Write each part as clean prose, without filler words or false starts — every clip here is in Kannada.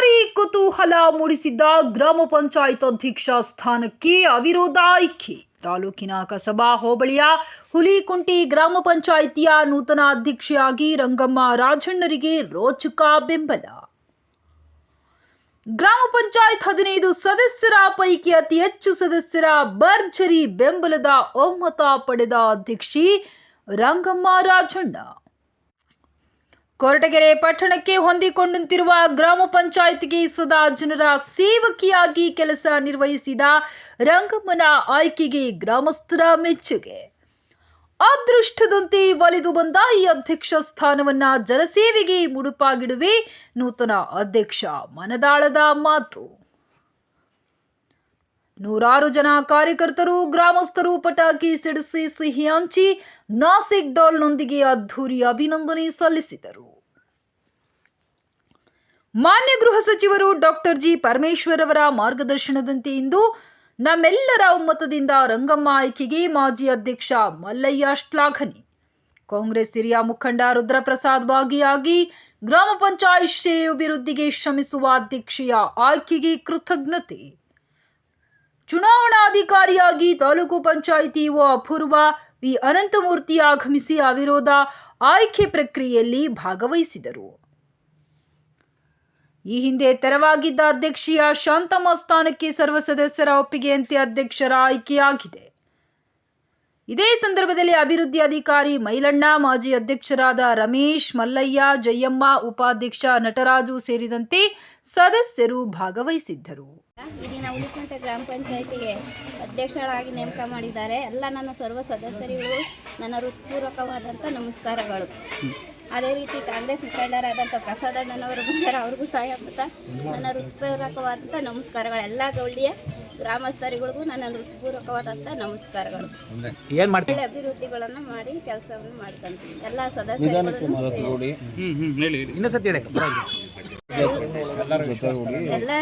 ಭಾರೀ ಕುತೂಹಲ ಮೂಡಿಸಿದ್ದ ಗ್ರಾಮ ಪಂಚಾಯತ್ ಅಧ್ಯಕ್ಷ ಸ್ಥಾನಕ್ಕೆ ಅವಿರೋಧ ಆಯ್ಕೆ. ತಾಲೂಕಿನ ಕಸಬಾ ಹೋಬಳಿಯ ಹುಲಿಕುಂಟಿ ಗ್ರಾಮ ಪಂಚಾಯಿತಿಯ ನೂತನ ಅಧ್ಯಕ್ಷೆಯಾಗಿ ರಂಗಮ್ಮ ರಾಜಣ್ಣರಿಗೆ ರೋಚಕ ಬೆಂಬಲ. ಗ್ರಾಮ ಪಂಚಾಯತ್ 15 ಸದಸ್ಯರ ಪೈಕಿ ಅತಿ ಹೆಚ್ಚು ಸದಸ್ಯರ ಭರ್ಜರಿ ಬೆಂಬಲದ ಒಮ್ಮತ ಪಡೆದ ಅಧ್ಯಕ್ಷೆ ರಂಗಮ್ಮ ರಾಜಣ್ಣ. ಕೊರಟಗೆರೆ ಪಟ್ಟಣಕ್ಕೆ ಹೊಂದಿಕೊಂಡಂತಿರುವ ಗ್ರಾಮ ಪಂಚಾಯತ್ಗೆ ಸದಾ ಜನರ ಸೇವಕಿಯಾಗಿ ಕೆಲಸ ನಿರ್ವಹಿಸಿದ ರಂಗಮ್ಮನ ಆಯ್ಕೆಗೆ ಗ್ರಾಮಸ್ಥರ ಮೆಚ್ಚುಗೆ. ಅದೃಷ್ಟದಂತೆ ಒಲಿದು ಬಂದ ಈ ಅಧ್ಯಕ್ಷ ಸ್ಥಾನವನ್ನ ಜನಸೇವೆಗೆ ಮುಡುಪಾಗಿಡುವೆ ನೂತನ ಅಧ್ಯಕ್ಷ ಮನದಾಳದ ಮಾತು. ನೂರಾರು ಜನ ಕಾರ್ಯಕರ್ತರು ಗ್ರಾಮಸ್ಥರು ಪಟಾಕಿ ಸಿಡಿಸಿ ಸಿಹಿ ಹಂಚಿ ನಾಸಿಕ್ ಡೋಲ್ನೊಂದಿಗೆ ಅದ್ಧೂರಿ ಅಭಿನಂದನೆ ಸಲ್ಲಿಸಿದರು. ಮಾನ್ಯ ಗೃಹ ಸಚಿವರು ಡಾಕ್ಟರ್ ಜಿ ಪರಮೇಶ್ವರ್ ಅವರ ಮಾರ್ಗದರ್ಶನದಂತೆ ಇಂದು ನಮ್ಮೆಲ್ಲರ ಒಮ್ಮತದಿಂದ ರಂಗಮ್ಮ ಆಯ್ಕೆಗೆ ಮಾಜಿ ಅಧ್ಯಕ್ಷ ಮಲ್ಲಯ್ಯ ಶ್ಲಾಘನೆ. ಕಾಂಗ್ರೆಸ್ ಹಿರಿಯ ಮುಖಂಡ ರುದ್ರಪ್ರಸಾದ್ ಭಾಗಿಯಾಗಿ ಗ್ರಾಮ ಪಂಚಾಯತ್ ಶ್ರೇಯ ಅಭಿವೃದ್ಧಿಗೆ ಶ್ರಮಿಸುವ ಅಧ್ಯಕ್ಷೆಯ ಆಯ್ಕೆಗೆ ಕೃತಜ್ಞತೆ. ಚುನಾವಣಾಧಿಕಾರಿಯಾಗಿ ತಾಲೂಕು ಪಂಚಾಯಿತಿ ಅಪೂರ್ವ ವಿ ಅನಂತಮೂರ್ತಿ ಆಗಮಿಸಿ ಅವಿರೋಧ ಆಯ್ಕೆ ಪ್ರಕ್ರಿಯೆಯಲ್ಲಿ ಭಾಗವಹಿಸಿದರು. ಈ ಹಿಂದೆ ತೆರವಾಗಿದ್ದ ಅಧ್ಯಕ್ಷೀಯ ಶಾಂತಮ್ಮ ಸ್ಥಾನಕ್ಕೆ ಸರ್ವ ಸದಸ್ಯರ ಒಪ್ಪಿಗೆಯಂತೆ ಅಧ್ಯಕ್ಷರ ಆಯ್ಕೆಯಾಗಿದೆ. ಇದೇ ಸಂದರ್ಭದಲ್ಲಿ ಅಭಿವೃದ್ಧಿ ಅಧಿಕಾರಿ ಮೈಲಣ್ಣ, ಮಾಜಿ ಅಧ್ಯಕ್ಷರಾದ ರಮೇಶ್, ಮಲ್ಲಯ್ಯ, ಜಯಮ್ಮ, ಉಪಾಧ್ಯಕ್ಷ ನಟರಾಜು ಸೇರಿದಂತೆ ಸದಸ್ಯರು ಭಾಗವಹಿಸಿದ್ದರು. ಇಲ್ಲಿನ ಹುಲಿಕುಂಟೆ ಗ್ರಾಮ ಪಂಚಾಯತಿಗೆ ಅಧ್ಯಕ್ಷರಾಗಿ ನೇಮಕ ಮಾಡಿದ್ದಾರೆ. ಎಲ್ಲ ನನ್ನ ಸರ್ವ ಸದಸ್ಯರಿಗೂ ನನ್ನ ಹೃತ್ಪೂರ್ವಕವಾದಂಥ ನಮಸ್ಕಾರಗಳು. ಅದೇ ರೀತಿ ಕಾಂಗ್ರೆಸ್ ಮುಖಂಡರಾದಂಥ ಪ್ರಸಾದಣ್ಣನವರು ಬಂದರೆ ಅವ್ರಿಗೂ ಸಹಾಯ ಮಾಡ್ತಾ ನನ್ನ ಹೃತ್ಪೂರ್ವಕವಾದಂಥ ನಮಸ್ಕಾರಗಳು. ಎಲ್ಲ ಗೌಳಿಯ ಗ್ರಾಮಸ್ಥರಿಗಳಿಗೂ ನನ್ನ ಹೃತ್ಪೂರ್ವಕವಾದಂಥ ನಮಸ್ಕಾರಗಳು. ಒಳ್ಳೆ ಅಭಿವೃದ್ಧಿಗಳನ್ನು ಮಾಡಿ ಕೆಲಸವನ್ನು ಮಾಡ್ಕೊಂತೀನಿ. ಎಲ್ಲ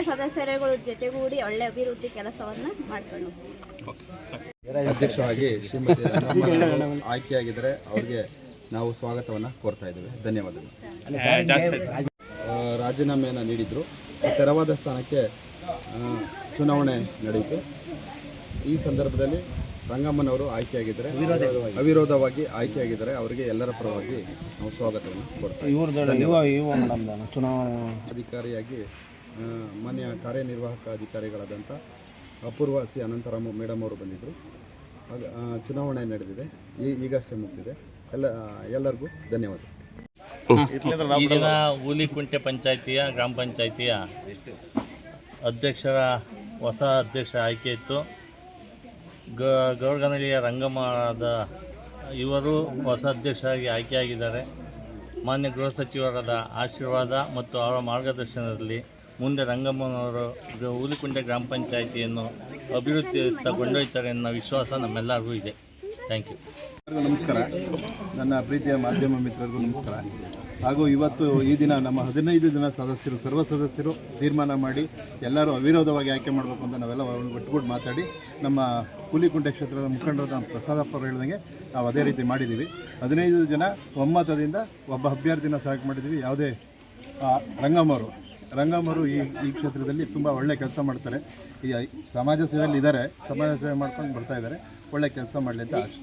ಸದಸ್ಯರುಗಳು ಜೊತೆಗೂಡಿ ಒಳ್ಳೆ ಅಭಿವೃದ್ಧಿ ಕೆಲಸವನ್ನು ಮಾಡ್ಕೊಂಡು ಅಧ್ಯಕ್ಷರಾಗಿ ಶ್ರೀಮತಿ ಆಯ್ಕೆಯಾಗಿದ್ದರೆ ಅವ್ರಿಗೆ ನಾವು ಸ್ವಾಗತವನ್ನು ಕೋರ್ತಾ ಇದ್ದೇವೆ. ಧನ್ಯವಾದಗಳು. ರಾಜೀನಾಮೆಯನ್ನು ನೀಡಿದ್ರು. ತೆರವಾದ ಸ್ಥಾನಕ್ಕೆ ಚುನಾವಣೆ ನಡೆಯಿತು. ಈ ಸಂದರ್ಭದಲ್ಲಿ ರಂಗಮ್ಮನವರು ಆಯ್ಕೆಯಾಗಿದ್ದರೆ, ಅವಿರೋಧವಾಗಿ ಆಯ್ಕೆಯಾಗಿದ್ದರೆ ಅವರಿಗೆ ಎಲ್ಲರ ಪರವಾಗಿ ನಾವು ಸ್ವಾಗತವನ್ನು ಕೋರ್ತಾ ಅಧಿಕಾರಿಯಾಗಿ ಮಾನ್ಯ ಕಾರ್ಯನಿರ್ವಾಹಕ ಅಧಿಕಾರಿಗಳಾದಂಥ ಅಪೂರ್ವ ಸಿ ಅನಂತರಾಮ ಮೇಡಮ್ ಅವರು ಬಂದಿದ್ದರು. ಚುನಾವಣೆ ನಡೆದಿದೆ, ಈಗಷ್ಟೇ ಮುಗಿದಿದೆ. ಎಲ್ಲರಿಗೂ ಧನ್ಯವಾದ. ಈ ದಿನ ಹುಲಿಕುಂಟೆ ಪಂಚಾಯಿತಿಯ ಗ್ರಾಮ ಪಂಚಾಯಿತಿಯ ಹೊಸ ಅಧ್ಯಕ್ಷ ಆಯ್ಕೆ ಇತ್ತು. ಗೌರಗನಹಳ್ಳಿಯ ರಂಗಮ್ಮದ ಇವರು ಹೊಸ ಅಧ್ಯಕ್ಷರಾಗಿ ಆಯ್ಕೆಯಾಗಿದ್ದಾರೆ. ಮಾನ್ಯ ಗೃಹ ಸಚಿವರಾದ ಆಶೀರ್ವಾದ ಮತ್ತು ಅವರ ಮಾರ್ಗದರ್ಶನದಲ್ಲಿ ಮುಂದೆ ರಂಗಮ್ಮನವರು ಹುಲಿಕುಂಟೆ ಗ್ರಾಮ ಪಂಚಾಯಿತಿಯನ್ನು ಅಭಿವೃದ್ಧಿಯತ್ತ ಕೊಂಡೊಯ್ತಾರೆ ಅನ್ನೋ ವಿಶ್ವಾಸ ನಮ್ಮೆಲ್ಲರಿಗೂ ಇದೆ. Thank you. ನಮಸ್ಕಾರ. ನನ್ನ ಪ್ರೀತಿಯ ಮಾಧ್ಯಮ ಮಿತ್ರರಿಗೂ ನಮಸ್ಕಾರ. ಹಾಗೂ ಇವತ್ತು ಈ ದಿನ ನಮ್ಮ 15 ಜನ ಸದಸ್ಯರು, ಸರ್ವ ಸದಸ್ಯರು ತೀರ್ಮಾನ ಮಾಡಿ ಎಲ್ಲರೂ ಅವಿರೋಧವಾಗಿ ಆಯ್ಕೆ ಮಾಡಬೇಕು ಅಂತ ನಾವೆಲ್ಲ ಒಟ್ಟುಗೂಡಿ ಮಾತಾಡಿ ನಮ್ಮ ಹುಲಿಕುಂಟೆ ಕ್ಷೇತ್ರದ ಮುಖಂಡರಾದ ಪ್ರಸಾದಪ್ಪ ಹೇಳಿದಂಗೆ ನಾವು ಅದೇ ರೀತಿ ಮಾಡಿದ್ದೀವಿ. 15 ಜನ ಒಮ್ಮತದಿಂದ ಒಬ್ಬ ಅಭ್ಯರ್ಥಿನ ಸೆಲೆಕ್ಟ್ ಮಾಡಿದ್ದೀವಿ. ಯಾವುದೇ ರಂಗಮ್ಮರು ಈ ಕ್ಷೇತ್ರದಲ್ಲಿ ತುಂಬ ಒಳ್ಳೆಯ ಕೆಲಸ ಮಾಡ್ತಾರೆ. ಈ ಸಮಾಜ ಸೇವೆಯಲ್ಲಿ ಇದ್ದಾರೆ, ಸಮಾಜ ಸೇವೆ ಮಾಡ್ಕೊಂಡು ಬರ್ತಾ ಇದ್ದಾರೆ. ಒಳ್ಳೆ ಕೆಲಸ ಮಾಡಲಿ ಅಂತ ಆಶೆ.